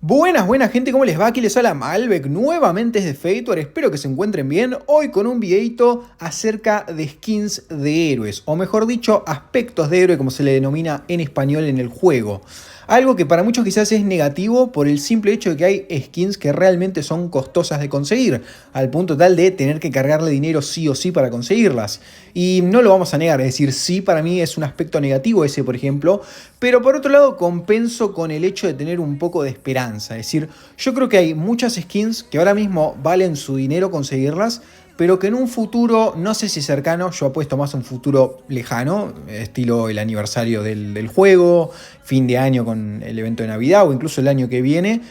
Buenas, buenas gente, ¿cómo les va? Aquí les habla Malbec nuevamente desde Feitor, espero que se encuentren bien. Hoy con un videito acerca de skins de héroes, o mejor dicho, aspectos de héroe como se le denomina en español en el juego. Algo que para muchos quizás es negativo por el simple hecho de que hay skins que realmente son costosas de conseguir, al punto tal de tener que cargarle dinero sí o sí para conseguirlas. Y no lo vamos a negar, es decir, sí para mí es un aspecto negativo ese, por ejemplo, pero por otro lado compenso con el hecho de tener un poco de esperanza. Es decir, yo creo que hay muchas skins que ahora mismo valen su dinero conseguirlas, pero que en un futuro, no sé si cercano, yo apuesto más a un futuro lejano, estilo el aniversario del juego, fin de año con el evento de Navidad o incluso el año que viene,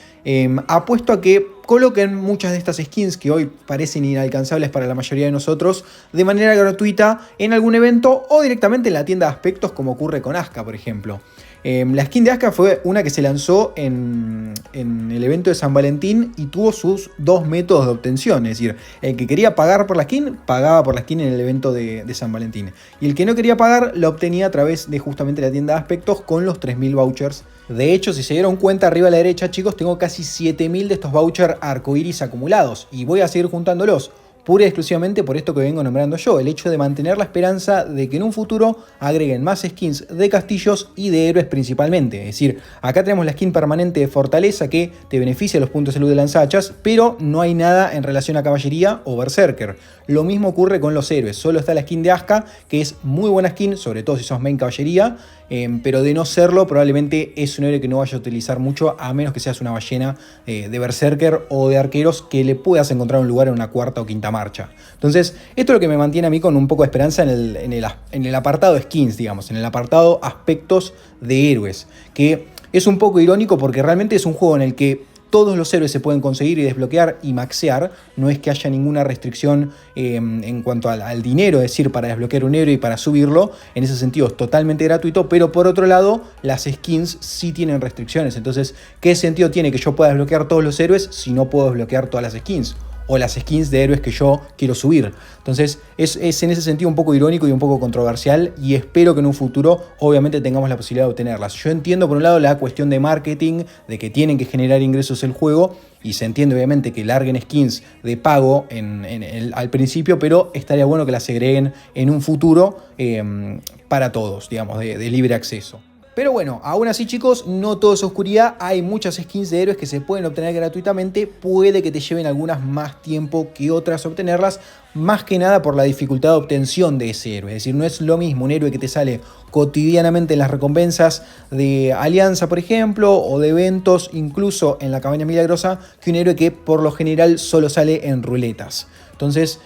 apuesto a que coloquen muchas de estas skins que hoy parecen inalcanzables para la mayoría de nosotros de manera gratuita en algún evento o directamente en la tienda de aspectos como ocurre con Aska, por ejemplo. La skin de Aska fue una que se lanzó en el evento de San Valentín y tuvo sus dos métodos de obtención. Es decir, el que quería pagar por la skin, pagaba por la skin en el evento de San Valentín. Y el que no quería pagar, la obtenía a través de justamente la tienda de aspectos con los 3000 vouchers. De hecho, si se dieron cuenta, arriba a la derecha, chicos, tengo casi 7000 de estos vouchers arcoiris acumulados. Y voy a seguir juntándolos. Pura y exclusivamente por esto que vengo nombrando yo, el hecho de mantener la esperanza de que en un futuro agreguen más skins de castillos y de héroes principalmente. Es decir, acá tenemos la skin permanente de Fortaleza que te beneficia los puntos de salud de lanzahachas, pero no hay nada en relación a caballería o berserker. Lo mismo ocurre con los héroes, solo está la skin de Aska, que es muy buena skin, sobre todo si sos main caballería, pero de no serlo probablemente es un héroe que no vaya a utilizar mucho, a menos que seas una ballena de berserker o de arqueros que le puedas encontrar un lugar en una cuarta o quinta marcha. Entonces, esto es lo que me mantiene a mí con un poco de esperanza en el apartado skins, digamos, en el apartado aspectos de héroes, que es un poco irónico porque realmente es un juego en el que todos los héroes se pueden conseguir y desbloquear y maxear. No es que haya ninguna restricción en cuanto al dinero, es decir, para desbloquear un héroe y para subirlo. En ese sentido es totalmente gratuito, pero por otro lado, las skins sí tienen restricciones. Entonces, ¿qué sentido tiene que yo pueda desbloquear todos los héroes si no puedo desbloquear todas las skins? O las skins de héroes que yo quiero subir. Entonces es en ese sentido un poco irónico y un poco controversial y espero que en un futuro obviamente tengamos la posibilidad de obtenerlas. Yo entiendo por un lado la cuestión de marketing, de que tienen que generar ingresos el juego y se entiende obviamente que larguen skins de pago al principio, pero estaría bueno que las agreguen en un futuro para todos, digamos, de libre acceso. Pero bueno, aún así chicos, no todo es oscuridad, hay muchas skins de héroes que se pueden obtener gratuitamente, puede que te lleven algunas más tiempo que otras obtenerlas, más que nada por la dificultad de obtención de ese héroe. Es decir, no es lo mismo un héroe que te sale cotidianamente en las recompensas de Alianza, por ejemplo, o de eventos, incluso en la cabaña milagrosa, que un héroe que por lo general solo sale en ruletas. Entonces,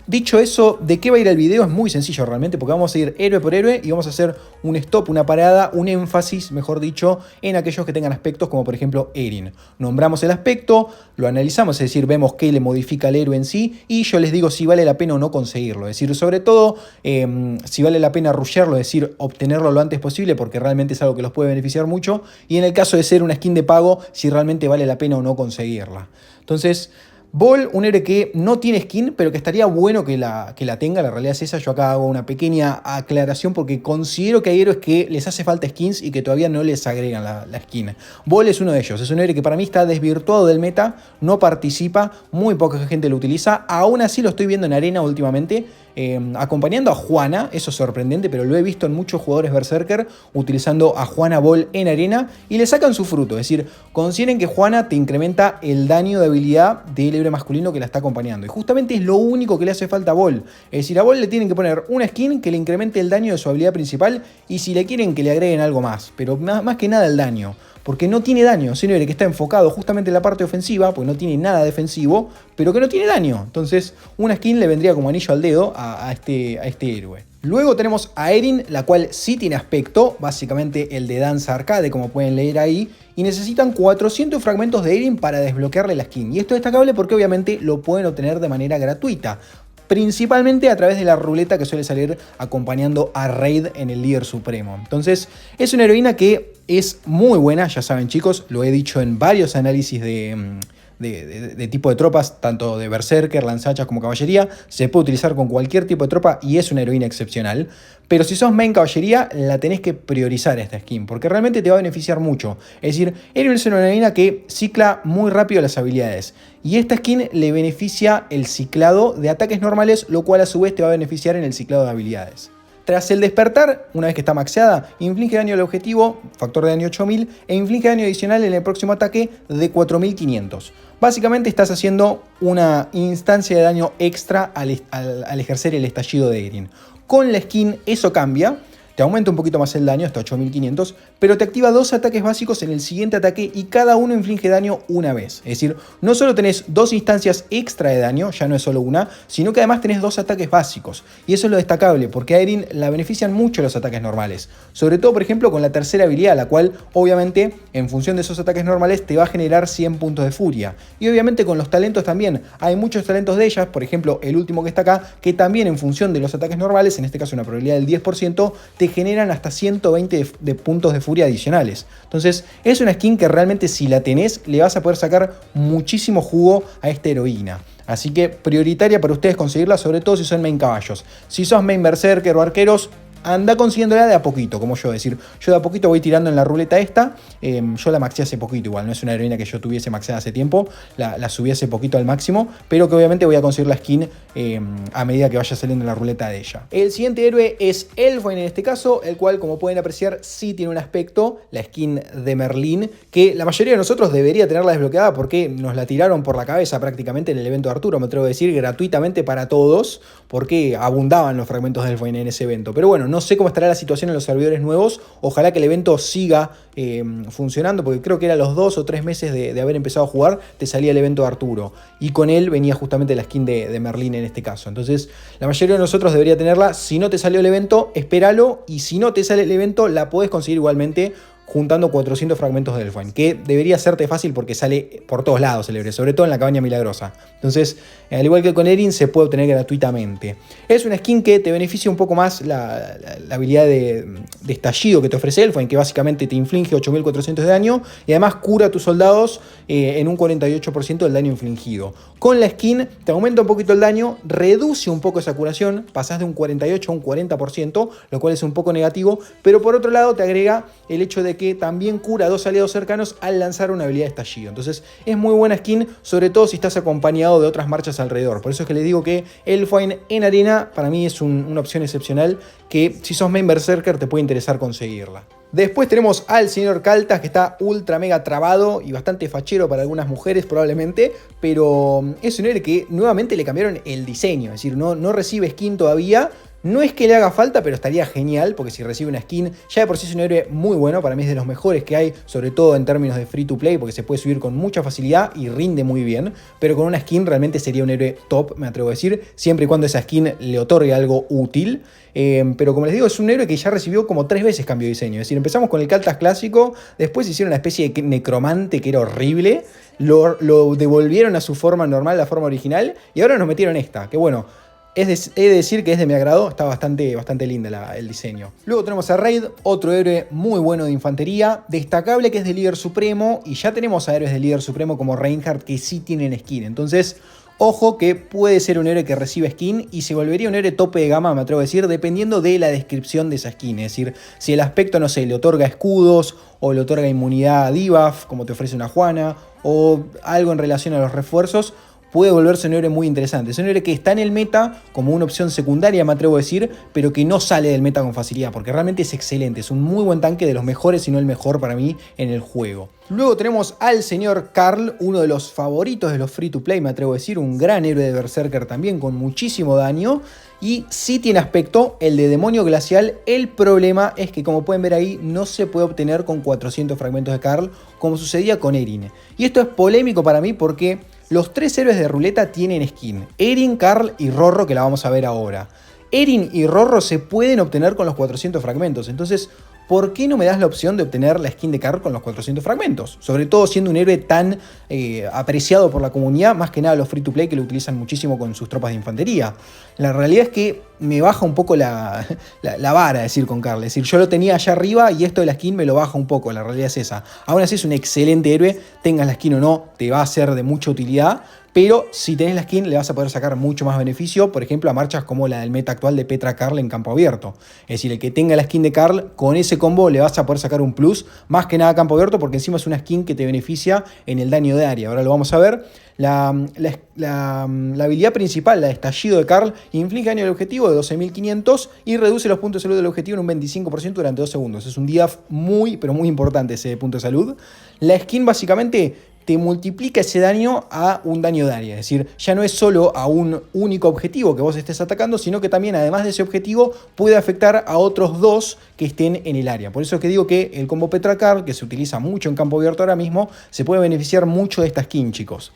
dicho eso, ¿de qué va a ir el video? Es muy sencillo realmente, porque vamos a ir héroe por héroe y vamos a hacer un stop, una parada, un énfasis, mejor dicho, en aquellos que tengan aspectos como por ejemplo Erin. Nombramos el aspecto, lo analizamos, es decir, vemos qué le modifica al héroe en sí y yo les digo si vale la pena o no conseguirlo. Es decir, sobre todo, si vale la pena rushearlo, es decir, obtenerlo lo antes posible porque realmente es algo que los puede beneficiar mucho y en el caso de ser una skin de pago, si realmente vale la pena o no conseguirla. Entonces, Ball, un héroe que no tiene skin, pero que estaría bueno que la tenga, la realidad es esa. Yo acá hago una pequeña aclaración porque considero que hay héroes que les hace falta skins y que todavía no les agregan la skin. Ball es uno de ellos, es un héroe que para mí está desvirtuado del meta, no participa, muy poca gente lo utiliza, aún así lo estoy viendo en arena últimamente, acompañando a Juana, eso es sorprendente, pero lo he visto en muchos jugadores Berserker utilizando a Juana Ball en arena y le sacan su fruto, es decir, consideren que Juana te incrementa el daño de habilidad del héroe masculino que la está acompañando y justamente es lo único que le hace falta a Ball, es decir, a Ball le tienen que poner una skin que le incremente el daño de su habilidad principal y si le quieren que le agreguen algo más, pero más que nada el daño. Porque no tiene daño, es un héroe que está enfocado justamente en la parte ofensiva, porque no tiene nada defensivo, pero que no tiene daño. Entonces, una skin le vendría como anillo al dedo a este héroe. Luego tenemos a Erin, la cual sí tiene aspecto, básicamente el de danza arcade, como pueden leer ahí, y necesitan 400 fragmentos de Erin para desbloquearle la skin. Y esto es destacable porque obviamente lo pueden obtener de manera gratuita, principalmente a través de la ruleta que suele salir acompañando a Raid en el líder supremo. Entonces, es una heroína que es muy buena, ya saben chicos, lo he dicho en varios análisis de de tipo de tropas, tanto de berserker, lanzachas como caballería. Se puede utilizar con cualquier tipo de tropa y es una heroína excepcional. Pero si sos main caballería, la tenés que priorizar esta skin, porque realmente te va a beneficiar mucho. Es decir, Erin es una heroína que cicla muy rápido las habilidades. Y esta skin le beneficia el ciclado de ataques normales, lo cual a su vez te va a beneficiar en el ciclado de habilidades. Tras el despertar, una vez que está maxeada, inflige daño al objetivo, factor de daño 8000, e inflige daño adicional en el próximo ataque de 4500. Básicamente estás haciendo una instancia de daño extra al ejercer el estallido de Erin. Con la skin eso cambia, te aumenta un poquito más el daño, hasta 8500, pero te activa 2 ataques básicos en el siguiente ataque y cada uno inflige daño una vez. Es decir, no solo tenés 2 instancias extra de daño, ya no es solo una, sino que además tenés 2 ataques básicos. Y eso es lo destacable, porque a Erin la benefician mucho los ataques normales. Sobre todo, por ejemplo, con la tercera habilidad, la cual, obviamente, en función de esos ataques normales, te va a generar 100 puntos de furia. Y obviamente con los talentos también. Hay muchos talentos de ellas, por ejemplo, el último que está acá, que también en función de los ataques normales, en este caso una probabilidad del 10%, te generan hasta 120 de puntos de furia adicionales. Entonces es una skin que realmente si la tenés le vas a poder sacar muchísimo jugo a esta heroína. Así que prioritaria para ustedes conseguirla, sobre todo si son main caballos. Si sos main berserker o arqueros, anda consiguiéndola de a poquito, como yo. Es decir, yo de a poquito voy tirando en la ruleta esta. Yo la maxé hace poquito igual, no es una heroína que yo tuviese maxeada hace tiempo. La subí hace poquito al máximo, pero que obviamente voy a conseguir la skin a medida que vaya saliendo la ruleta de ella. El siguiente héroe es Elfwine en este caso, el cual, como pueden apreciar, sí tiene un aspecto, la skin de Merlín, que la mayoría de nosotros debería tenerla desbloqueada porque nos la tiraron por la cabeza prácticamente en el evento de Arturo, me atrevo a decir, gratuitamente para todos, porque abundaban los fragmentos de Elfwine en ese evento. Pero bueno, no sé cómo estará la situación en los servidores nuevos. Ojalá que el evento siga funcionando, porque creo que era los 2 o 3 meses de haber empezado a jugar, te salía el evento de Arturo. Y con él venía justamente la skin de Merlín en este caso. Entonces, la mayoría de nosotros debería tenerla. Si no te salió el evento, espéralo. Y si no te sale el evento, la podés conseguir igualmente juntando 400 fragmentos de Elfwine, que debería serte fácil porque sale por todos lados el héroe, sobre todo en la cabaña milagrosa. Entonces, al igual que con Erin, se puede obtener gratuitamente. Es una skin que te beneficia un poco más la habilidad de estallido que te ofrece Elfwine, que básicamente te inflige 8400 de daño y además cura a tus soldados en un 48% del daño infligido. Con la skin te aumenta un poquito el daño, reduce un poco esa curación, pasás de un 48 a un 40%, lo cual es un poco negativo, pero por otro lado te agrega el hecho de que también cura a 2 aliados cercanos al lanzar una habilidad de estallido. Entonces es muy buena skin, sobre todo si estás acompañado de otras marchas alrededor. Por eso es que les digo que Elfwine en arena para mí es una opción excepcional que si sos main berserker te puede interesar conseguirla. Después tenemos al señor Kaltas, que está ultra mega trabado y bastante fachero para algunas mujeres probablemente, pero es un héroe que nuevamente le cambiaron el diseño, es decir, no recibe skin todavía. No es que le haga falta, pero estaría genial, porque si recibe una skin, ya de por sí es un héroe muy bueno, para mí es de los mejores que hay, sobre todo en términos de free to play, porque se puede subir con mucha facilidad y rinde muy bien, pero con una skin realmente sería un héroe top, me atrevo a decir, siempre y cuando esa skin le otorgue algo útil. Pero como les digo, es un héroe que ya recibió como 3 veces cambio de diseño. Es decir, empezamos con el Kaltas clásico, después hicieron una especie de necromante que era horrible, lo devolvieron a su forma normal, la forma original, y ahora nos metieron esta, que bueno, he de decir que es de mi agrado, está bastante linda el diseño. Luego tenemos a Raid, otro héroe muy bueno de infantería, destacable que es de líder supremo, y ya tenemos a héroes de líder supremo como Reinhardt que sí tienen skin. Entonces, ojo que puede ser un héroe que recibe skin y se volvería un héroe tope de gama, me atrevo a decir, dependiendo de la descripción de esa skin. Es decir, si el aspecto, no sé, le otorga escudos o le otorga inmunidad a debuff, como te ofrece una Juana, o algo en relación a los refuerzos, puede volverse un héroe muy interesante. Es un héroe que está en el meta como una opción secundaria, me atrevo a decir, pero que no sale del meta con facilidad, porque realmente es excelente. Es un muy buen tanque, de los mejores, si no el mejor para mí, en el juego. Luego tenemos al señor Karl, uno de los favoritos de los free to play, me atrevo a decir, un gran héroe de Berserker también, con muchísimo daño. Y sí tiene aspecto, el de demonio glacial. El problema es que, como pueden ver ahí, no se puede obtener con 400 fragmentos de Karl, como sucedía con Erin. Y esto es polémico para mí porque los 3 héroes de ruleta tienen skin: Erin, Karl y Rorro, que la vamos a ver ahora. Erin y Rorro se pueden obtener con los 400 fragmentos, entonces ¿por qué no me das la opción de obtener la skin de Karl con los 400 fragmentos? Sobre todo siendo un héroe tan apreciado por la comunidad, más que nada los free to play que lo utilizan muchísimo con sus tropas de infantería. La realidad es que me baja un poco la vara, decir, con Karl. Es decir, yo lo tenía allá arriba y esto de la skin me lo baja un poco, la realidad es esa. Aún así es un excelente héroe, tengas la skin o no, te va a ser de mucha utilidad. Pero si tenés la skin le vas a poder sacar mucho más beneficio, por ejemplo, a marchas como la del meta actual de Petra Karl en campo abierto. Es decir, el que tenga la skin de Karl, con ese combo le vas a poder sacar un plus, más que nada a campo abierto, porque encima es una skin que te beneficia en el daño de área. Ahora lo vamos a ver. La habilidad principal, la de estallido de Karl, inflige daño al objetivo de 12.500 y reduce los puntos de salud del objetivo en un 25% durante 2 segundos. Es un debuff muy, pero muy importante ese punto de salud. La skin básicamente te multiplica ese daño a un daño de área. Es decir, ya no es solo a un único objetivo que vos estés atacando, sino que también, además de ese objetivo, puede afectar a otros 2 que estén en el área. Por eso es que digo que el combo Petra Karl, que se utiliza mucho en campo abierto ahora mismo, se puede beneficiar mucho de esta skin, chicos.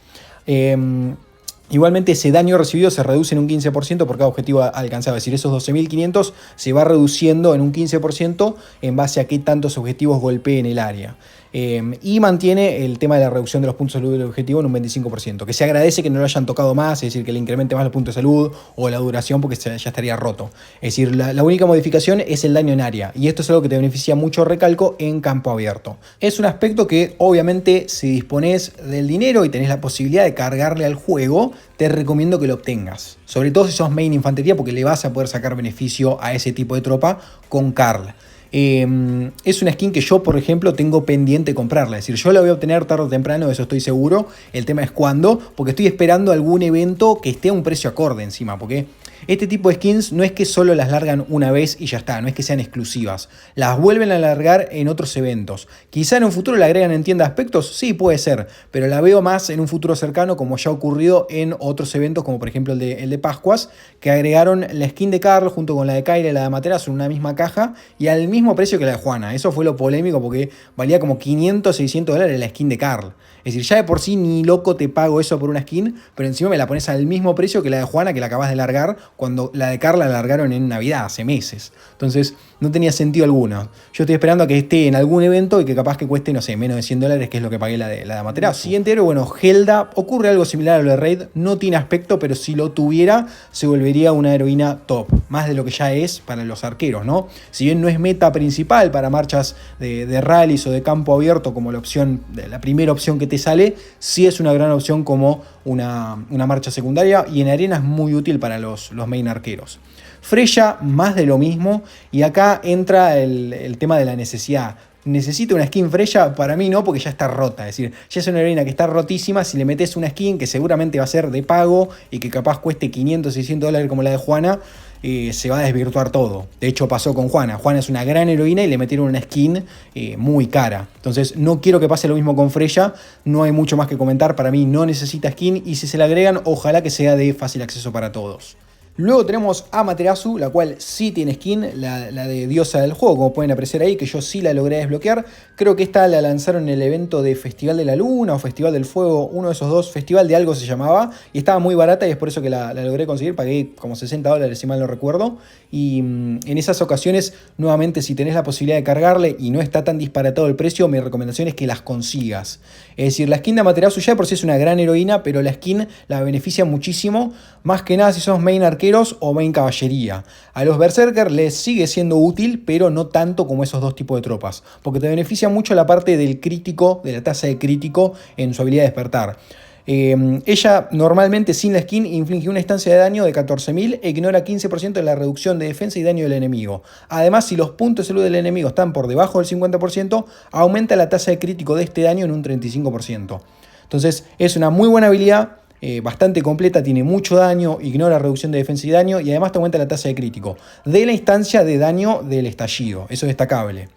Igualmente ese daño recibido se reduce en un 15% por cada objetivo alcanzado. Es decir, esos 12.500 se va reduciendo en un 15% en base a qué tantos objetivos golpeen el área. Y mantiene el tema de la reducción de los puntos de salud del objetivo en un 25%, que se agradece que no lo hayan tocado más, es decir, que le incremente más los puntos de salud o la duración porque ya estaría roto. Es decir, la única modificación es el daño en área, y esto es algo que te beneficia mucho, recalco, en campo abierto. Es un aspecto que obviamente si disponés del dinero y tenés la posibilidad de cargarle al juego, te recomiendo que lo obtengas. Sobre todo si sos main infantería, porque le vas a poder sacar beneficio a ese tipo de tropa con Karl. Es una skin que yo, por ejemplo, tengo pendiente comprarla. Es decir, yo la voy a obtener tarde o temprano, de eso estoy seguro. El tema es cuándo, porque estoy esperando algún evento que esté a un precio acorde encima. Porque este tipo de skins no es que solo las largan una vez y ya está, no es que sean exclusivas. Las vuelven a largar en otros eventos. Quizá en un futuro la agregan en tienda de aspectos, sí, puede ser. Pero la veo más en un futuro cercano, como ya ha ocurrido en otros eventos, como por ejemplo el de Pascuas, que agregaron la skin de Karl junto con la de Kyra y la de Amaterasu en una misma caja y al mismo precio que la de Juana. Eso fue lo polémico porque valía como 500, 600 dólares la skin de Karl. Es decir, ya de por sí ni loco te pago eso por una skin, pero encima me la pones al mismo precio que la de Juana, que la acabas de largar, cuando la de Karl la largaron en Navidad, hace meses. Entonces no tenía sentido alguno. Yo estoy esperando a que esté en algún evento y que capaz que cueste, no sé, menos de 100 dólares, que es lo que pagué la de Amaterasu. Siguiente héroe, bueno, Helda. Ocurre algo similar a lo de Raid, no tiene aspecto, pero si lo tuviera, se volvería una heroína top. Más de lo que ya es para los arqueros, ¿no? Si bien no es meta principal para marchas de rallies o de campo abierto como la primera opción que te sale, sí es una gran opción como una marcha secundaria, y en arena es muy útil para los main arqueros. Freya, más de lo mismo, y acá entra el tema de la necesidad. ¿Necesita una skin Freya? Para mí no, porque ya está rota. Es decir, ya es una heroína que está rotísima. Si le metes una skin que seguramente va a ser de pago y que capaz cueste 500, 600 dólares como la de Juana, se va a desvirtuar todo. De hecho pasó con Juana. Juana es una gran heroína y le metieron una skin muy cara. Entonces no quiero que pase lo mismo con Freya. No hay mucho más que comentar. Para mí no necesita skin, y si se la agregan, ojalá que sea de fácil acceso para todos. Luego tenemos a Amaterasu, la cual sí tiene skin, la de diosa del juego, como pueden apreciar ahí, que yo sí la logré desbloquear. Creo que esta la lanzaron en el evento de Festival de la Luna o Festival del Fuego, uno de esos dos, Festival de algo se llamaba, y estaba muy barata y es por eso que la logré conseguir. Pagué como 60 dólares si mal no recuerdo, y en esas ocasiones, nuevamente, si tenés la posibilidad de cargarle y no está tan disparatado el precio, mi recomendación es que las consigas. Es decir, la skin de Amaterasu ya de por sí es una gran heroína, pero la skin la beneficia muchísimo, más que nada si sos main arqueros o main caballería. A los berserker les sigue siendo útil, pero no tanto como esos dos tipos de tropas, porque te beneficia mucho la parte del crítico, de la tasa de crítico en su habilidad de despertar. Ella normalmente sin la skin inflige una instancia de daño de 14.000 e ignora 15% de la reducción de defensa y daño del enemigo. Además, si los puntos de salud del enemigo están por debajo del 50%, aumenta la tasa de crítico de este daño en un 35%. Entonces es una muy buena habilidad, bastante completa, tiene mucho daño, ignora reducción de defensa y daño, y además te aumenta la tasa de crítico de la instancia de daño del estallido. Eso es destacable.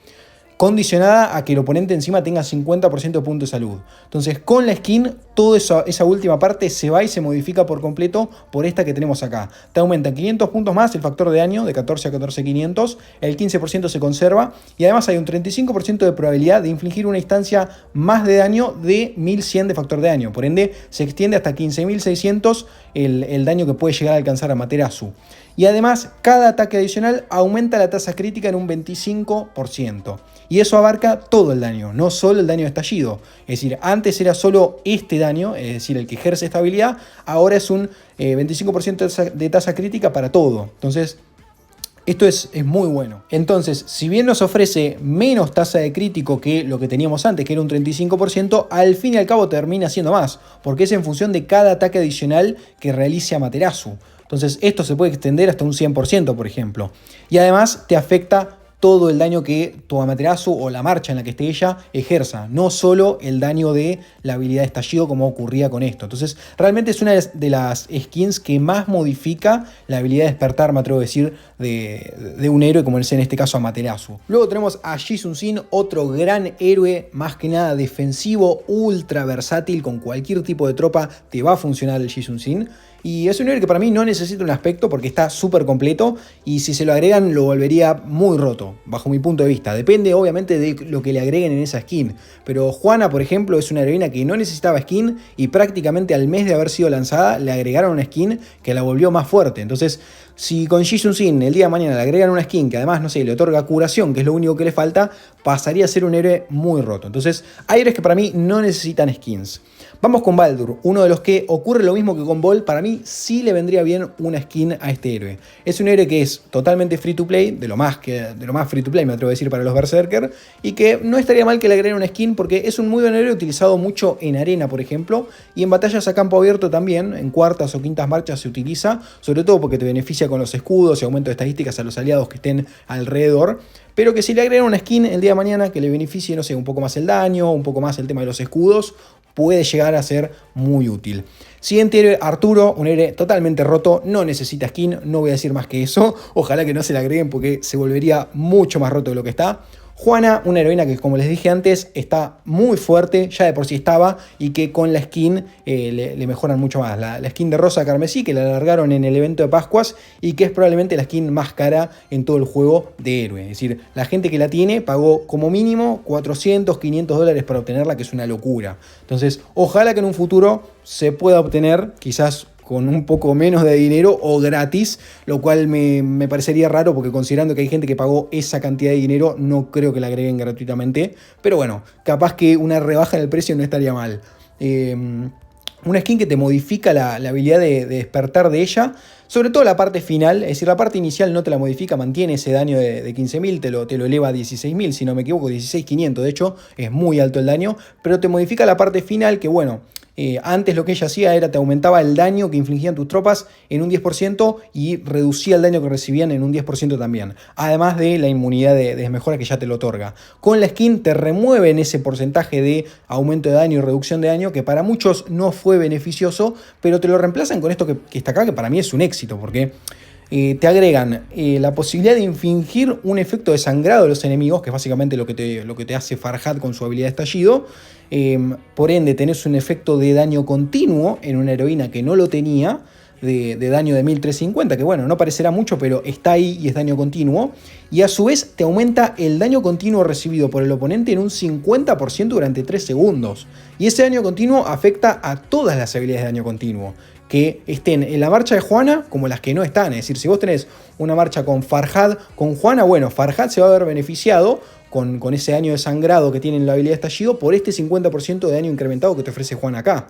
Condicionada a que el oponente encima tenga 50% de punto de salud. Entonces con la skin toda esa última parte se va y se modifica por completo por esta que tenemos acá. Te aumenta 500 puntos más el factor de daño, de 14 a 14.500, el 15% se conserva, y además hay un 35% de probabilidad de infligir una instancia más de daño de 1100 de factor de daño. Por ende se extiende hasta 15.600 el daño que puede llegar a alcanzar Amaterasu. Y además, cada ataque adicional aumenta la tasa crítica en un 25%. Y eso abarca todo el daño, no solo el daño de estallido. Es decir, antes era solo este daño, es decir, el que ejerce esta habilidad, ahora es un 25% de tasa crítica para todo. Entonces, esto es muy bueno. Entonces, si bien nos ofrece menos tasa de crítico que lo que teníamos antes, que era un 35%, al fin y al cabo termina siendo más, porque es en función de cada ataque adicional que realice Amaterasu. Entonces, esto se puede extender hasta un 100%, por ejemplo. Y además te afecta todo el daño que tu Amaterasu o la marcha en la que esté ella ejerza, no solo el daño de la habilidad de estallido como ocurría con esto. Entonces, realmente es una de las skins que más modifica la habilidad de despertar, me atrevo a decir, de un héroe, como es en este caso Amaterasu. Luego tenemos a Ji Sun-sin, otro gran héroe, más que nada defensivo, ultra versátil, con cualquier tipo de tropa te va a funcionar el Ji Sun-sin. Y es un héroe que para mí no necesita un aspecto porque está súper completo y si se lo agregan lo volvería muy roto, bajo mi punto de vista. Depende obviamente de lo que le agreguen en esa skin. Pero Juana, por ejemplo, es una heroína que no necesitaba skin y prácticamente al mes de haber sido lanzada le agregaron una skin que la volvió más fuerte. Entonces, si con Ji Sun-sin el día de mañana le agregan una skin que además, no sé, le otorga curación, que es lo único que le falta, pasaría a ser un héroe muy roto. Entonces, hay héroes que para mí no necesitan skins. Vamos con Baldur, uno de los que ocurre lo mismo que con Vol. Para mí sí le vendría bien una skin a este héroe. Es un héroe que es totalmente free to play, de lo más free to play me atrevo a decir para los Berserker, y que no estaría mal que le agreguen una skin porque es un muy buen héroe utilizado mucho en arena, por ejemplo, y en batallas a campo abierto también, en cuartas o quintas marchas se utiliza, sobre todo porque te beneficia con los escudos y aumento de estadísticas a los aliados que estén alrededor. Pero que si le agregan una skin el día de mañana que le beneficie, no sé, un poco más el daño, un poco más el tema de los escudos, puede llegar a ser muy útil. Siguiente héroe, Arturo, un héroe totalmente roto, no necesita skin, no voy a decir más que eso. Ojalá que no se le agreguen porque se volvería mucho más roto de lo que está. Juana, una heroína que, como les dije antes, está muy fuerte, ya de por sí estaba, y que con la skin le mejoran mucho más. La skin de rosa carmesí, que la alargaron en el evento de Pascuas, y que es probablemente la skin más cara en todo el juego de héroe. Es decir, la gente que la tiene pagó como mínimo 400, 500 dólares para obtenerla, que es una locura. Entonces, ojalá que en un futuro se pueda obtener, quizás con un poco menos de dinero o gratis, lo cual me parecería raro porque considerando que hay gente que pagó esa cantidad de dinero, no creo que la agreguen gratuitamente, pero bueno, capaz que una rebaja en el precio no estaría mal. Una skin que te modifica la habilidad de despertar de ella, sobre todo la parte final, es decir, la parte inicial no te la modifica, mantiene ese daño de 15.000, te lo eleva a 16.000, si no me equivoco, 16.500, de hecho, es muy alto el daño, pero te modifica la parte final que, bueno, antes lo que ella hacía era te aumentaba el daño que infligían tus tropas en un 10% y reducía el daño que recibían en un 10% también. Además de la inmunidad de desmejora que ya te lo otorga. Con la skin te remueven ese porcentaje de aumento de daño y reducción de daño que para muchos no fue beneficioso, pero te lo reemplazan con esto que está acá, que para mí es un éxito porque te agregan la posibilidad de infligir un efecto de sangrado a los enemigos, que es básicamente lo que te hace Farhad con su habilidad de estallido. Por ende, tenés un efecto de daño continuo en una heroína que no lo tenía, de daño de 1350, que bueno, no parecerá mucho, pero está ahí y es daño continuo. Y a su vez te aumenta el daño continuo recibido por el oponente en un 50% durante 3 segundos. Y ese daño continuo afecta a todas las habilidades de daño continuo que estén en la marcha de Juana como las que no están. Es decir, si vos tenés una marcha con Farhad, con Juana, bueno, Farhad se va a ver beneficiado con ese daño de sangrado que tiene en la habilidad de estallido por este 50% de daño incrementado que te ofrece Juana acá.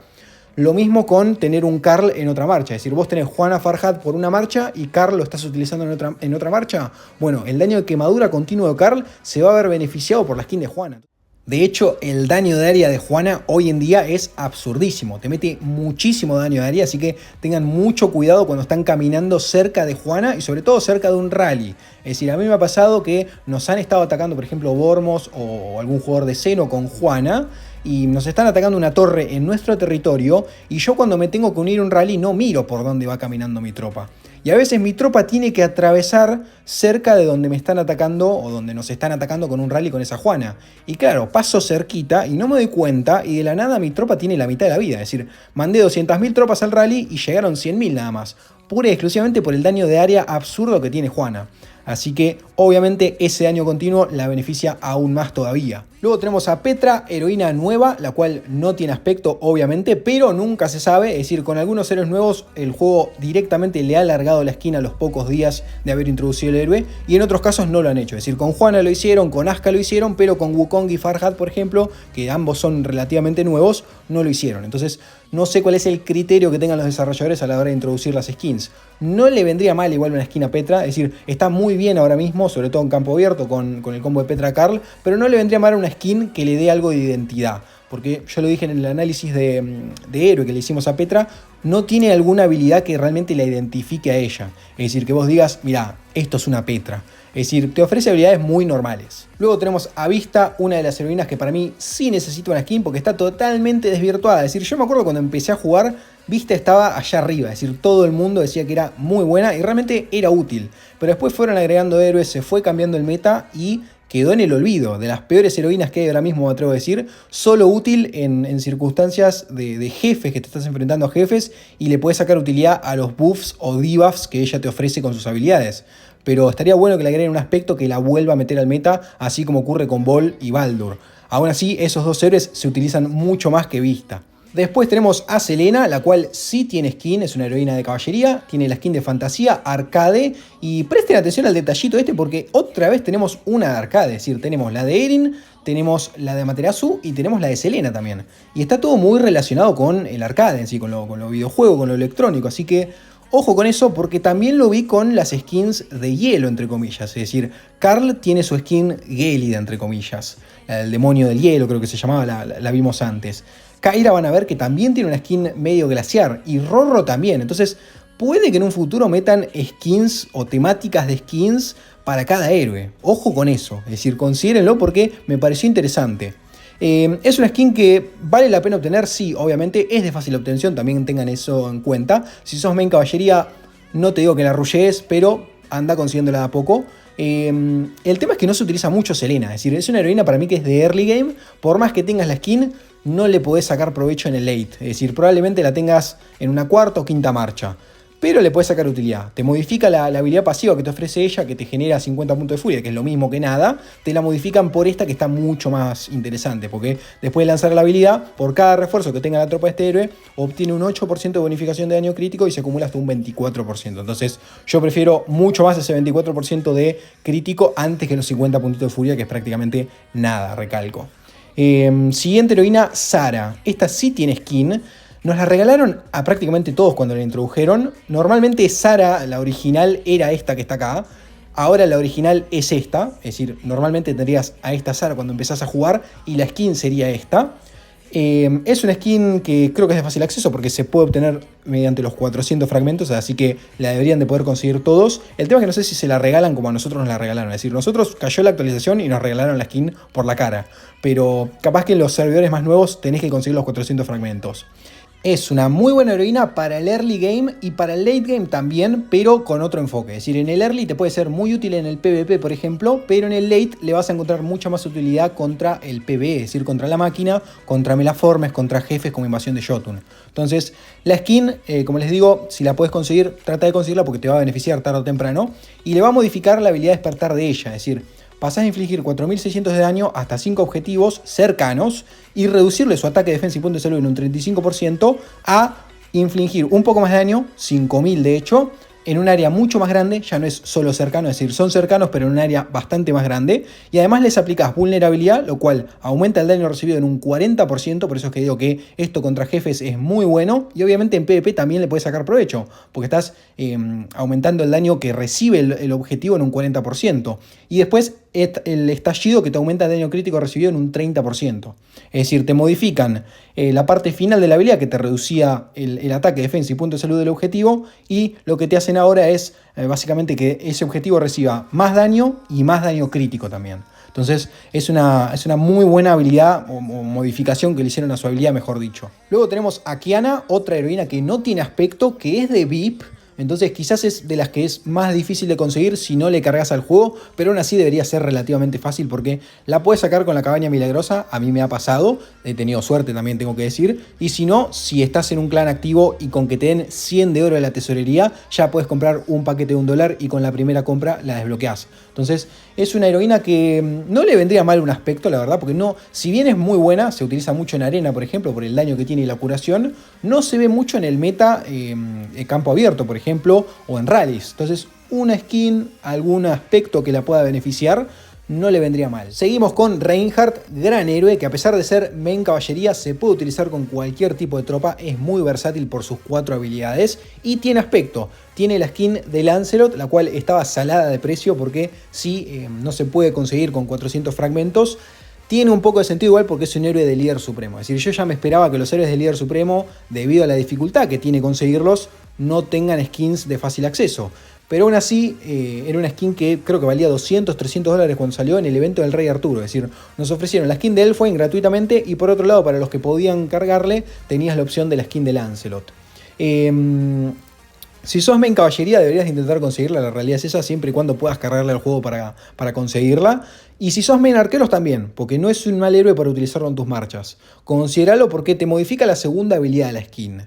Lo mismo con tener un Karl en otra marcha. Es decir, vos tenés Juana Farhad por una marcha y Karl lo estás utilizando en otra marcha. Bueno, el daño de quemadura continuo de Karl se va a ver beneficiado por la skin de Juana. De hecho, el daño de área de Juana hoy en día es absurdísimo. Te mete muchísimo daño de área, así que tengan mucho cuidado cuando están caminando cerca de Juana y sobre todo cerca de un rally. Es decir, a mí me ha pasado que nos han estado atacando, por ejemplo, Vormos o algún jugador de Xeno con Juana, y nos están atacando una torre en nuestro territorio, y yo cuando me tengo que unir a un rally no miro por dónde va caminando mi tropa. Y a veces mi tropa tiene que atravesar cerca de donde me están atacando o donde nos están atacando con un rally con esa Juana. Y claro, paso cerquita y no me doy cuenta y de la nada mi tropa tiene la mitad de la vida. Es decir, mandé 200.000 tropas al rally y llegaron 100.000 nada más. Pura y exclusivamente por el daño de área absurdo que tiene Juana. Así que obviamente ese daño continuo la beneficia aún más todavía. Luego tenemos a Petra, heroína nueva, la cual no tiene aspecto obviamente, pero nunca se sabe, es decir, con algunos héroes nuevos el juego directamente le ha alargado la esquina a los pocos días de haber introducido el héroe, y en otros casos no lo han hecho, es decir, con Juana lo hicieron, con Asuka lo hicieron, pero con Wukong y Farhat, por ejemplo, que ambos son relativamente nuevos, no lo hicieron. Entonces no sé cuál es el criterio que tengan los desarrolladores a la hora de introducir las skins. No le vendría mal igual una skin a Petra, es decir, está muy bien ahora mismo, sobre todo en campo abierto con el combo de Petra Karl, pero no le vendría mal una skin que le dé algo de identidad. Porque yo lo dije en el análisis de héroe que le hicimos a Petra, no tiene alguna habilidad que realmente la identifique a ella. Es decir, que vos digas, mirá, esto es una Petra. Es decir, te ofrece habilidades muy normales. Luego tenemos a Vista, una de las heroínas que para mí sí necesita una skin porque está totalmente desvirtuada. Es decir, yo me acuerdo cuando empecé a jugar, Vista estaba allá arriba. Es decir, todo el mundo decía que era muy buena y realmente era útil. Pero después fueron agregando héroes, se fue cambiando el meta y quedó en el olvido. De las peores heroínas que hay ahora mismo, me atrevo a decir, solo útil en circunstancias de jefes, que te estás enfrentando a jefes y le puedes sacar utilidad a los buffs o debuffs que ella te ofrece con sus habilidades. Pero estaría bueno que le agreguen un aspecto que la vuelva a meter al meta, así como ocurre con Vol y Baldur. Aún así, esos dos héroes se utilizan mucho más que Vista. Después tenemos a Selena, la cual sí tiene skin, es una heroína de caballería, tiene la skin de fantasía, arcade, y presten atención al detallito este porque otra vez tenemos una de arcade, es decir, tenemos la de Erin, tenemos la de Amaterasu y tenemos la de Selena también. Y está todo muy relacionado con el arcade en sí, con lo videojuego, con lo electrónico, así que ojo con eso porque también lo vi con las skins de hielo, entre comillas. Es decir, Karl tiene su skin Gélida, entre comillas. La del demonio del hielo, creo que se llamaba, la vimos antes. Kyra van a ver que también tiene una skin medio glaciar. Y Rorro también. Entonces, puede que en un futuro metan skins o temáticas de skins para cada héroe. Ojo con eso. Es decir, considérenlo porque me pareció interesante. Es una skin que vale la pena obtener, sí, obviamente, es de fácil obtención, también tengan eso en cuenta. Si sos main caballería, no te digo que la rushes, pero anda consiguiéndola de a poco. El tema es que no se utiliza mucho Selena, es decir, es una heroína para mí que es de early game, por más que tengas la skin, no le podés sacar provecho en el late, es decir, probablemente la tengas en una cuarta o quinta marcha. Pero le puedes sacar utilidad. Te modifica la habilidad pasiva que te ofrece ella, que te genera 50 puntos de furia, que es lo mismo que nada. Te la modifican por esta que está mucho más interesante, porque después de lanzar la habilidad, por cada refuerzo que tenga la tropa de este héroe, obtiene un 8% de bonificación de daño crítico y se acumula hasta un 24%. Entonces yo prefiero mucho más ese 24% de crítico antes que los 50 puntos de furia, que es prácticamente nada, recalco. Siguiente heroína, Sara. Esta sí tiene skin. Nos la regalaron a prácticamente todos cuando la introdujeron. Normalmente Sara, la original, era esta que está acá. Ahora la original es esta. Es decir, normalmente tendrías a esta Sara cuando empezás a jugar y la skin sería esta. Es una skin que creo que es de fácil acceso porque se puede obtener mediante los 400 fragmentos, así que la deberían de poder conseguir todos. El tema es que no sé si se la regalan como a nosotros nos la regalaron. Es decir, nosotros cayó la actualización y nos regalaron la skin por la cara. Pero capaz que en los servidores más nuevos tenés que conseguir los 400 fragmentos. Es una muy buena heroína para el early game y para el late game también, pero con otro enfoque. Es decir, en el early te puede ser muy útil en el PvP, por ejemplo, pero en el late le vas a encontrar mucha más utilidad contra el PvE, es decir, contra la máquina, contra Melaformes, contra jefes como invasión de Jotun. Entonces, la skin, como les digo, si la puedes conseguir, trata de conseguirla porque te va a beneficiar tarde o temprano, y le va a modificar la habilidad de despertar de ella, es decir, pasás a infligir 4600 de daño hasta 5 objetivos cercanos y reducirle su ataque, defensa y punto de salud en un 35% a infligir un poco más de daño, 5000 de hecho, en un área mucho más grande, ya no es solo cercano, es decir, son cercanos pero en un área bastante más grande, y además les aplicás vulnerabilidad, lo cual aumenta el daño recibido en un 40%, por eso es que digo que esto contra jefes es muy bueno, y obviamente en PvP también le puedes sacar provecho, porque estás aumentando el daño que recibe el objetivo en un 40%, y después el estallido que te aumenta el daño crítico recibido en un 30%, es decir, te modifican la parte final de la habilidad que te reducía el ataque, defensa y punto de salud del objetivo, y lo que te hacen ahora es básicamente que ese objetivo reciba más daño y más daño crítico también. Entonces es una muy buena habilidad o modificación que le hicieron a su habilidad, mejor dicho. Luego tenemos a Kiana, otra heroína que no tiene aspecto, que es de VIP, Entonces quizás es de las que es más difícil de conseguir si no le cargas al juego, pero aún así debería ser relativamente fácil porque la puedes sacar con la cabaña milagrosa. A mí me ha pasado, he tenido suerte también tengo que decir. Y si no, si estás en un clan activo y con que te den 100 de oro de la tesorería, ya puedes comprar un paquete de $1 y con la primera compra la desbloqueas. Entonces es una heroína que no le vendría mal un aspecto, la verdad, porque no, si bien es muy buena, se utiliza mucho en arena, por ejemplo, por el daño que tiene y la curación, no se ve mucho en el meta campo abierto, por ejemplo, o en rallies. Entonces una skin, algún aspecto que la pueda beneficiar, no le vendría mal. Seguimos con Reinhardt, gran héroe que a pesar de ser main caballería se puede utilizar con cualquier tipo de tropa, es muy versátil por sus 4 habilidades y tiene aspecto. Tiene la skin de Lancelot, la cual estaba salada de precio porque sí, no se puede conseguir con 400 fragmentos. Tiene un poco de sentido igual porque es un héroe de líder supremo. Es decir, yo ya me esperaba que los héroes de líder supremo, debido a la dificultad que tiene conseguirlos, no tengan skins de fácil acceso. Pero aún así, era una skin que creo que valía 200, 300 dólares cuando salió en el evento del Rey Arturo. Es decir, nos ofrecieron la skin de Elfwine gratuitamente y por otro lado, para los que podían cargarle, tenías la opción de la skin de Lancelot. Si sos main caballería deberías intentar conseguirla, la realidad es esa, siempre y cuando puedas cargarle al juego para conseguirla. Y si sos main arqueros también, porque no es un mal héroe para utilizarlo en tus marchas. Considéralo porque te modifica la segunda habilidad de la skin.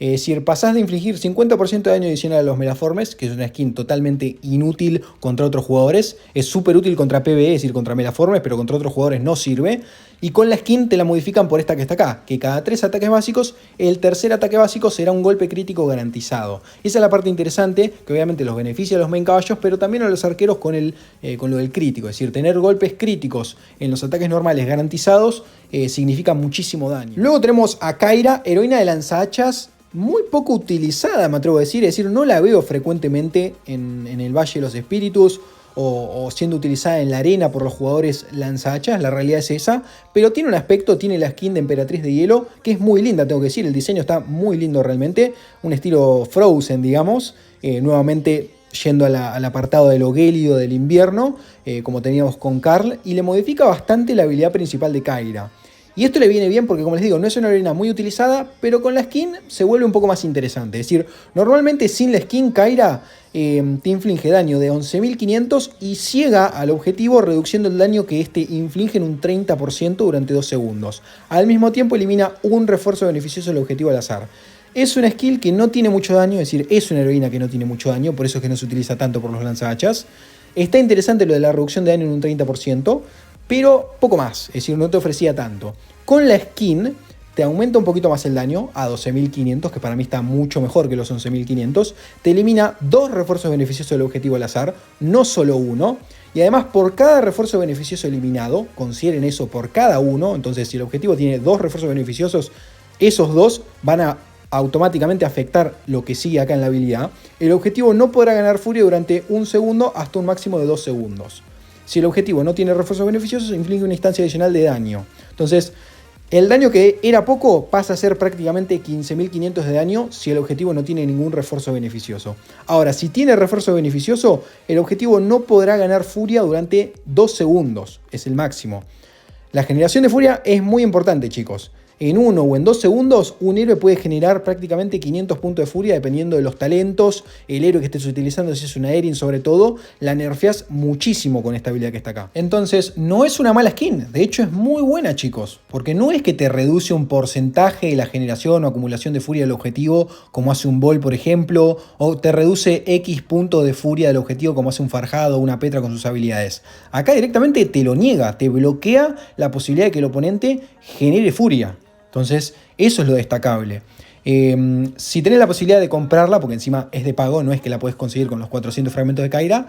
Es decir, pasás de infligir 50% de daño adicional a los Melaformes, que es una skin totalmente inútil contra otros jugadores. Es súper útil contra PvE, es decir, contra Melaformes, pero contra otros jugadores no sirve. Y con la skin te la modifican por esta que está acá, que cada 3 ataques básicos, el tercer ataque básico será un golpe crítico garantizado. Esa es la parte interesante, que obviamente los beneficia a los main caballos, pero también a los arqueros con lo del crítico. Es decir, tener golpes críticos en los ataques normales garantizados significa muchísimo daño. Luego tenemos a Kyra, heroína de lanzahachas, muy poco utilizada, me atrevo a decir. Es decir, no la veo frecuentemente en el Valle de los Espíritus o siendo utilizada en la arena por los jugadores lanzahachas, la realidad es esa, pero tiene un aspecto, tiene la skin de Emperatriz de Hielo, que es muy linda, tengo que decir, el diseño está muy lindo realmente, un estilo Frozen, digamos, nuevamente yendo al apartado de lo gélido del invierno, como teníamos con Karl, y le modifica bastante la habilidad principal de Kyra. Y esto le viene bien porque, como les digo, no es una heroína muy utilizada, pero con la skin se vuelve un poco más interesante. Es decir, normalmente sin la skin, Kyra te inflige daño de 11.500 y ciega al objetivo, reduciendo el daño que este inflige en un 30% durante 2 segundos. Al mismo tiempo elimina un refuerzo beneficioso del objetivo al azar. Es una skill que no tiene mucho daño, es decir, es una heroína que no tiene mucho daño, por eso es que no se utiliza tanto por los lanzahachas. Está interesante lo de la reducción de daño en un 30%, pero poco más, es decir, no te ofrecía tanto. Con la skin te aumenta un poquito más el daño a 12.500, que para mí está mucho mejor que los 11.500. Te elimina 2 refuerzos beneficiosos del objetivo al azar, no solo uno. Y además por cada refuerzo beneficioso eliminado, consideren eso por cada uno, entonces si el objetivo tiene 2 refuerzos beneficiosos, esos 2 van a automáticamente afectar lo que sigue acá en la habilidad. El objetivo no podrá ganar furia durante 1 segundo hasta un máximo de 2 segundos. Si el objetivo no tiene refuerzos beneficiosos, inflige una instancia adicional de daño. Entonces, el daño que era poco pasa a ser prácticamente 15.500 de daño si el objetivo no tiene ningún refuerzo beneficioso. Ahora, si tiene refuerzo beneficioso, el objetivo no podrá ganar furia durante 2 segundos. Es el máximo. La generación de furia es muy importante, chicos. En 1 o en 2 segundos, un héroe puede generar prácticamente 500 puntos de furia dependiendo de los talentos, el héroe que estés utilizando, si es una Erin sobre todo, la nerfeas muchísimo con esta habilidad que está acá. Entonces, no es una mala skin, de hecho es muy buena, chicos, porque no es que te reduce un porcentaje de la generación o acumulación de furia del objetivo, como hace un Ball, por ejemplo, o te reduce X puntos de furia del objetivo, como hace un Farjado o una Petra con sus habilidades. Acá directamente te lo niega, te bloquea la posibilidad de que el oponente genere furia. Entonces, eso es lo destacable. Si tenés la posibilidad de comprarla, porque encima es de pago, no es que la podés conseguir con los 400 fragmentos de Kyra,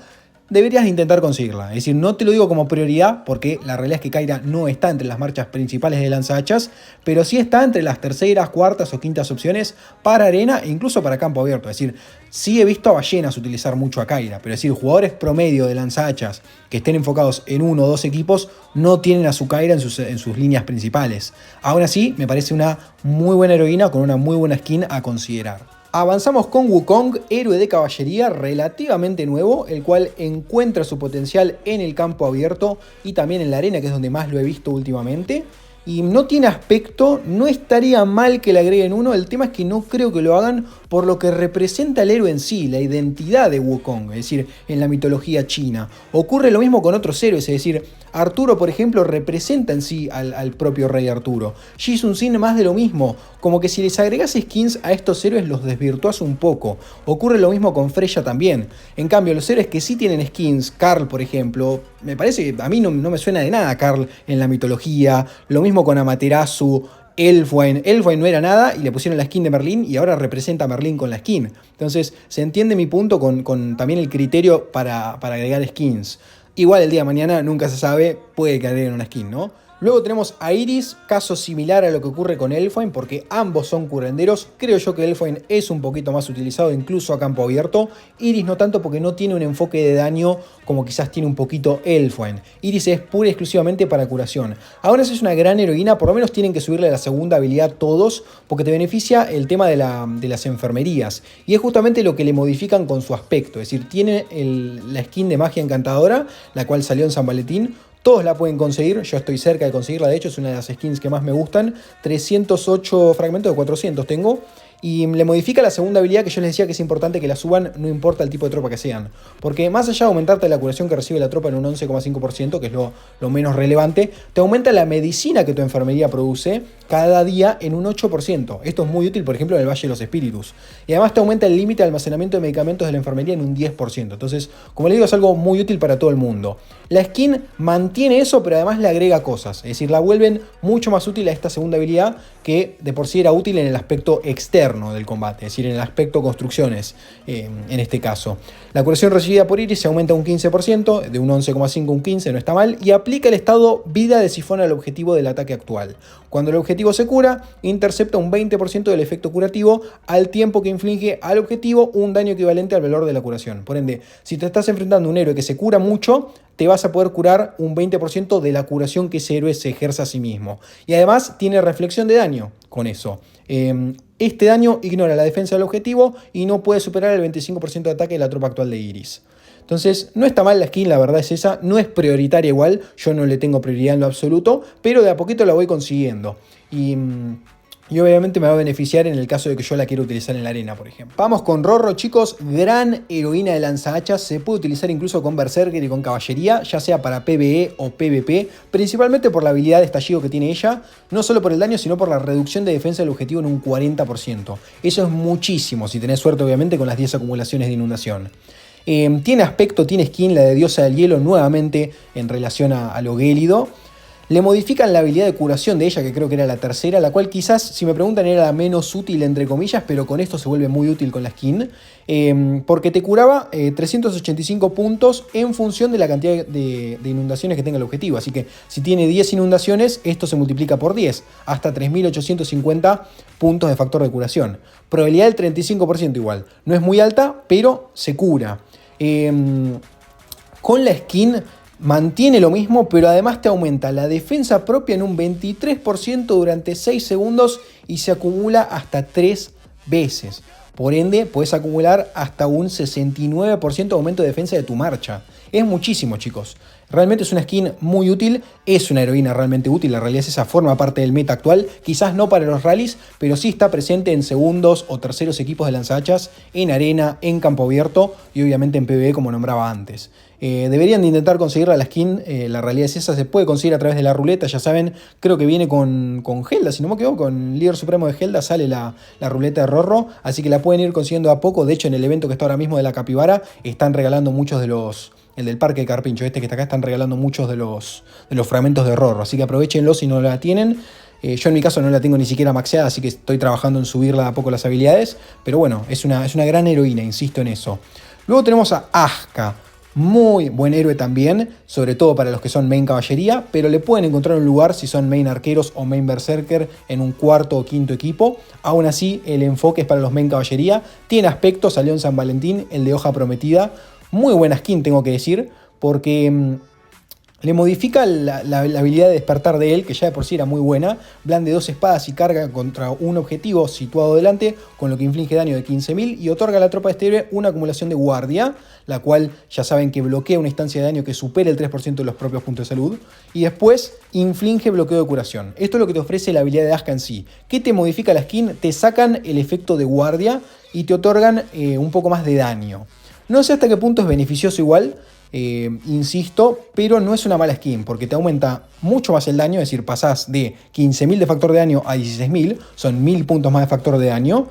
deberías intentar conseguirla. Es decir, no te lo digo como prioridad, porque la realidad es que Kyra no está entre las marchas principales de lanzahachas, pero sí está entre las terceras, cuartas o quintas opciones para arena e incluso para campo abierto. Es decir, sí he visto a ballenas utilizar mucho a Kyra, pero es decir, jugadores promedio de lanzahachas que estén enfocados en 1 o 2 equipos no tienen a su Kyra en sus líneas principales. Aún así, me parece una muy buena heroína con una muy buena skin a considerar. Avanzamos con Wukong, héroe de caballería relativamente nuevo, el cual encuentra su potencial en el campo abierto y también en la arena, que es donde más lo he visto últimamente. Y no tiene aspecto, no estaría mal que le agreguen uno, el tema es que no creo que lo hagan por lo que representa el héroe en sí, la identidad de Wukong, es decir, en la mitología china. Ocurre lo mismo con otros héroes, es decir, Arturo, por ejemplo, representa en sí al propio rey Arturo. Ji Sun-sin más de lo mismo, como que si les agregas skins a estos héroes los desvirtuás un poco. Ocurre lo mismo con Freya también. En cambio, los héroes que sí tienen skins, Karl, por ejemplo, me parece que a mí no me suena de nada Karl en la mitología. Lo mismo con Amaterasu, Elfwine. Elfwine no era nada y le pusieron la skin de Merlín y ahora representa a Merlín con la skin. Entonces, se entiende mi punto con también el criterio para agregar skins. Igual el día de mañana nunca se sabe, puede que agreguen una skin, ¿no? Luego tenemos a Iris, caso similar a lo que ocurre con Elfwine, porque ambos son curanderos. Creo yo que Elfwine es un poquito más utilizado, incluso a campo abierto. Iris no tanto porque no tiene un enfoque de daño como quizás tiene un poquito Elfwine. Iris es pura y exclusivamente para curación. Ahora si es una gran heroína, por lo menos tienen que subirle la segunda habilidad todos, porque te beneficia el tema de las enfermerías. Y es justamente lo que le modifican con su aspecto. Es decir, tiene la skin de magia encantadora, la cual salió en San Valentín. Todos la pueden conseguir, yo estoy cerca de conseguirla, de hecho es una de las skins que más me gustan. 308 fragmentos de 400 tengo. Y le modifica la segunda habilidad que yo les decía que es importante que la suban, no importa el tipo de tropa que sean. Porque más allá de aumentarte la curación que recibe la tropa en un 11,5%, que es lo menos relevante, te aumenta la medicina que tu enfermería produce cada día en un 8%. Esto es muy útil, por ejemplo, en el Valle de los Espíritus. Y además te aumenta el límite de almacenamiento de medicamentos de la enfermería en un 10%. Entonces, como les digo, es algo muy útil para todo el mundo. La skin mantiene eso, pero además le agrega cosas. Es decir, la vuelven mucho más útil a esta segunda habilidad que de por sí era útil en el aspecto externo del combate, es decir, en el aspecto construcciones, en este caso. La curación recibida por Iris se aumenta un 15%, de un 11,5 a un 15, no está mal, y aplica el estado vida de sifón al objetivo del ataque actual. Cuando el objetivo se cura, intercepta un 20% del efecto curativo al tiempo que inflige al objetivo un daño equivalente al valor de la curación. Por ende, si te estás enfrentando a un héroe que se cura mucho, te vas a poder curar un 20% de la curación que ese héroe se ejerza a sí mismo. Y además tiene reflexión de daño con eso. Este daño ignora la defensa del objetivo y no puede superar el 25% de ataque de la tropa actual de Iris. Entonces, no está mal la skin, la verdad es esa, no es prioritaria igual, yo no le tengo prioridad en lo absoluto, pero de a poquito la voy consiguiendo. Y obviamente me va a beneficiar en el caso de que yo la quiera utilizar en la arena, por ejemplo. Vamos con Rorro, chicos. Gran heroína de lanzahachas. Se puede utilizar incluso con Berserker y con caballería, ya sea para PvE o PvP. Principalmente por la habilidad de estallido que tiene ella. No solo por el daño, sino por la reducción de defensa del objetivo en un 40%. Eso es muchísimo, si tenés suerte obviamente con las 10 acumulaciones de inundación. Tiene aspecto, tiene skin, la de diosa del hielo nuevamente en relación a lo gélido. Le modifican la habilidad de curación de ella, que creo que era la tercera, la cual quizás, si me preguntan, era la menos útil entre comillas, pero con esto se vuelve muy útil con la skin, porque te curaba 385 puntos en función de la cantidad de inundaciones que tenga el objetivo. Así que si tiene 10 inundaciones, esto se multiplica por 10, hasta 3850 puntos de factor de curación. Probabilidad del 35% igual. No es muy alta, pero se cura. Con la skin mantiene lo mismo, pero además te aumenta la defensa propia en un 23% durante 6 segundos y se acumula hasta 3 veces. Por ende, puedes acumular hasta un 69% de aumento de defensa de tu marcha. Es muchísimo, chicos. Realmente es una skin muy útil, es una heroína realmente útil, la realidad es esa, forma parte del meta actual, quizás no para los rallies, pero sí está presente en segundos o terceros equipos de lanzahachas, en arena, en campo abierto y obviamente en PvE como nombraba antes. Deberían de intentar conseguirla la skin, la realidad es esa, se puede conseguir a través de la ruleta, ya saben, creo que viene con Helda, si no me equivoco, con líder supremo de Helda sale la ruleta de Rorro, así que la pueden ir consiguiendo a poco, de hecho en el evento que está ahora mismo de la capibara, están regalando muchos de los... El del Parque de Carpincho, este que está acá, están regalando muchos de los fragmentos de Rorro. Así que aprovechenlo si no la tienen. Yo en mi caso no la tengo ni siquiera maxeada, así que estoy trabajando en subirla a poco las habilidades. Pero bueno, es una gran heroína, insisto en eso. Luego tenemos a Aska. Muy buen héroe también, sobre todo para los que son main caballería, pero le pueden encontrar un lugar si son main arqueros o main berserker en un cuarto o quinto equipo. Aún así, el enfoque es para los main caballería. Tiene aspecto, salió en San Valentín, el de hoja prometida. Muy buena skin, tengo que decir, porque Le modifica la habilidad de despertar de él, que ya de por sí era muy buena. Blande 2 espadas y carga contra un objetivo situado delante, con lo que inflige daño de 15.000 y otorga a la tropa de este héroe una acumulación de guardia, la cual ya saben que bloquea una instancia de daño que supere el 3% de los propios puntos de salud. Y después inflige bloqueo de curación. Esto es lo que te ofrece la habilidad de Aska en sí. ¿Qué te modifica la skin? Te sacan el efecto de guardia y te otorgan un poco más de daño. No sé hasta qué punto es beneficioso igual. Insisto, pero no es una mala skin porque te aumenta mucho más el daño, es decir, pasás de 15.000 de factor de daño a 16.000, son 1.000 puntos más de factor de daño.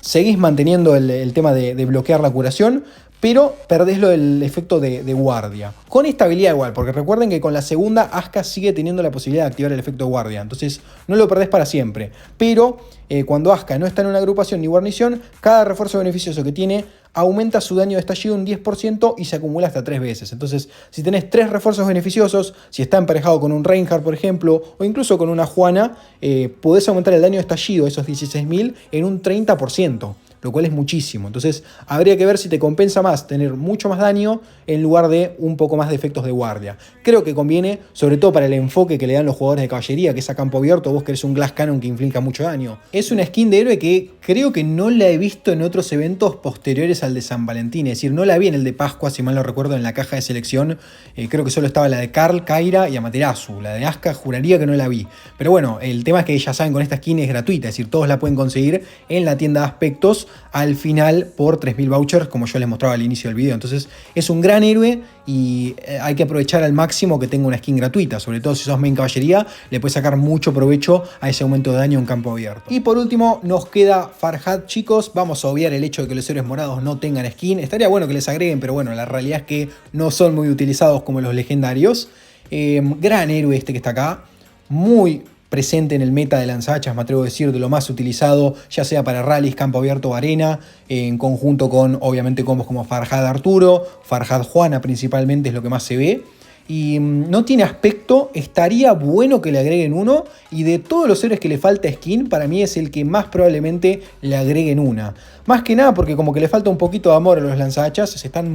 Seguís manteniendo el tema de bloquear la curación, pero perdés el efecto de guardia. Con esta habilidad igual, porque recuerden que con la segunda Aska sigue teniendo la posibilidad de activar el efecto de guardia, entonces no lo perdés para siempre. Pero cuando Aska no está en una agrupación ni guarnición, cada refuerzo beneficioso que tiene aumenta su daño de estallido un 10% y se acumula hasta 3 veces. Entonces, si tenés 3 refuerzos beneficiosos, si está emparejado con un Reinhardt, por ejemplo, o incluso con una Juana, podés aumentar el daño de estallido, esos 16.000, en un 30%. Lo cual es muchísimo. Entonces habría que ver si te compensa más tener mucho más daño en lugar de un poco más de efectos de guardia. Creo que conviene, sobre todo para el enfoque que le dan los jugadores de caballería, que es a campo abierto, vos querés un Glass Cannon que inflige mucho daño. Es una skin de héroe que creo que no la he visto en otros eventos posteriores al de San Valentín. Es decir, no la vi en el de Pascua, si mal no recuerdo, en la caja de selección. Creo que solo estaba la de Karl, Kyra y Amaterasu. La de Aska juraría que no la vi. Pero bueno, el tema es que ya saben, con esta skin es gratuita. Es decir, todos la pueden conseguir en la tienda de aspectos al final por 3.000 vouchers, como yo les mostraba al inicio del video. Entonces es un gran héroe y hay que aprovechar al máximo que tenga una skin gratuita. Sobre todo si sos main caballería, le puedes sacar mucho provecho a ese aumento de daño en campo abierto. Y por último nos queda Farhad, chicos. Vamos a obviar el hecho de que los héroes morados no tengan skin. Estaría bueno que les agreguen, pero bueno, la realidad es que no son muy utilizados como los legendarios. Gran héroe este que está acá. Muy presente en el meta de lanzahachas, me atrevo a decir, de lo más utilizado, ya sea para rallies, campo abierto o arena, en conjunto con, obviamente, combos como Farhad Arturo, Farhad Juana principalmente es lo que más se ve. Y no tiene aspecto, estaría bueno que le agreguen uno, y de todos los héroes que le falta skin, para mí es el que más probablemente le agreguen una. Más que nada porque como que le falta un poquito de amor a los lanzahachas, están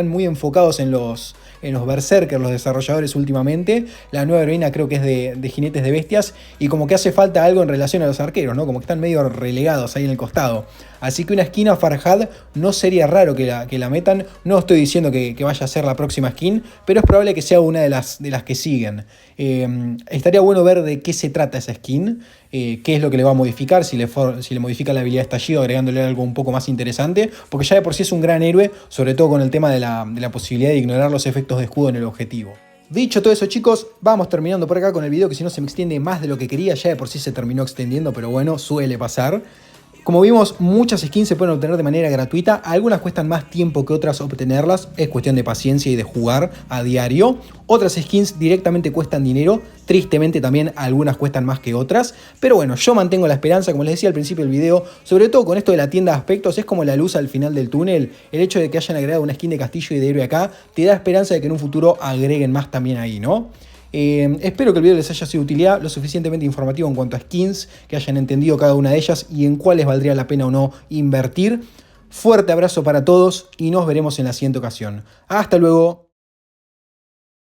muy enfocados en los berserkers, los desarrolladores últimamente. La nueva heroína creo que es de jinetes de bestias, y como que hace falta algo en relación a los arqueros, ¿no? Como que están medio relegados ahí en el costado. Así que una skin a Farhad no sería raro que la metan. No estoy diciendo que vaya a ser la próxima skin, pero es probable que sea una de las que siguen. Estaría bueno ver de qué se trata esa skin, qué es lo que le va a modificar, si le modifica la habilidad de estallido agregándole algo un poco más interesante, porque ya de por sí es un gran héroe, sobre todo con el tema de la posibilidad de ignorar los efectos de escudo en el objetivo. Dicho todo eso, chicos, vamos terminando por acá con el video, que si no se me extiende más de lo que quería. Ya de por sí se terminó extendiendo, pero bueno, suele pasar. Como vimos, muchas skins se pueden obtener de manera gratuita. Algunas cuestan más tiempo que otras obtenerlas. Es cuestión de paciencia y de jugar a diario. Otras skins directamente cuestan dinero. Tristemente también algunas cuestan más que otras. Pero bueno, yo mantengo la esperanza, como les decía al principio del video. Sobre todo con esto de la tienda de aspectos. Es como la luz al final del túnel. El hecho de que hayan agregado una skin de castillo y de héroe acá te da esperanza de que en un futuro agreguen más también ahí, ¿no? Espero que el video les haya sido de utilidad, lo suficientemente informativo en cuanto a skins, que hayan entendido cada una de ellas y en cuáles valdría la pena o no invertir. Fuerte abrazo para todos y nos veremos en la siguiente ocasión. Hasta luego.